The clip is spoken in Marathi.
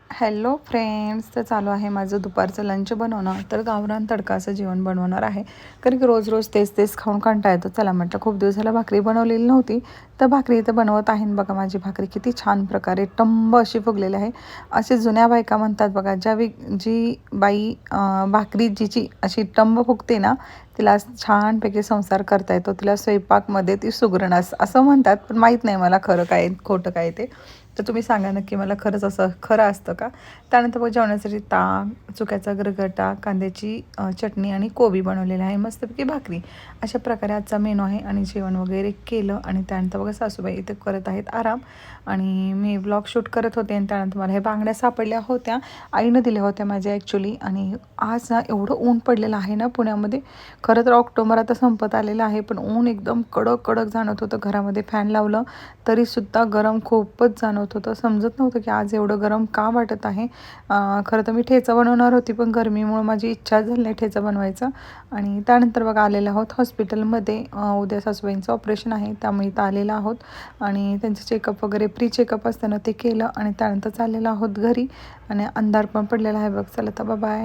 हॅलो फ्रेंड्स, तर चालू आहे माझं दुपारचं लंच बनवणं. तर गावरान तडकाचं जेवण बनवणार आहे, कारण की रोज रोज तेच तेच खाऊन कंटाळा येतो. चला म्हटलं, खूप दिवस झाला भाकरी बनवलेली नव्हती, तर भाकरी इथं बनवत आहे. बघा माझी भाकरी किती छान प्रकारे टंब अशी फुगलेली आहे. असे जुन्या बायका म्हणतात बघा, जी बाई भाकरी जिची अशी टंब फुगते ना, तिला छानपैकी संसार करता येतो, तिला स्वयंपाकमध्ये ती सुगरण असं म्हणतात. पण माहीत नाही मला खरं काय खोटं काय ते. तर तुम्ही सांगा नक्की मला, खरंच असं खरं असतं का? त्यानंतर मग जेवणासाठी ताक, चुक्याचा गरगटा, कांद्याची चटणी आणि कोबी बनवलेली आहे, मस्तपैकी भाकरी. अशा प्रकारे आजचा मेनू आहे. आणि जेवण वगैरे केलं आणि त्यानंतर बघा सासूबाई इथे करत आहेत आराम. आणि मी ब्लॉग शूट करत होते आणि त्यानंतर मला हे बांगड्या सापडल्या होत्या, आईनं दिल्या होत्या माझ्या ॲक्च्युली. आणि आज ना एवढं ऊन पडलेलं आहे ना पुण्यामध्ये. खरं तर ऑक्टोबर आता संपत आलेलं आहे, पण ऊन एकदम कडक कडक जाणवत होतं. घरामध्ये फॅन लावलं तरीसुद्धा गरम खूपच जाणवत होतं. समजत नव्हतं की आज एवढं गरम का वाटत आहे. खरं तर मी ठेचा बनवणार होती, पण गरमीमुळं माझी इच्छा झाली नाही ठेचा बनवायचा. आणि त्यानंतर बघा आलेलो आहोत हॉस्पिटलमध्ये. उद्या सासूबाईंचं ऑपरेशन आहे, त्यामुळे इथं आलेलं आहोत. आणि त्यांचं चेकअप वगैरे प्री चेकअप असताना ते केलं आणि त्यानंतर चाललेलं आहोत घरी. आणि अंधार पण पडलेला आहे बघ. चला तर बाय.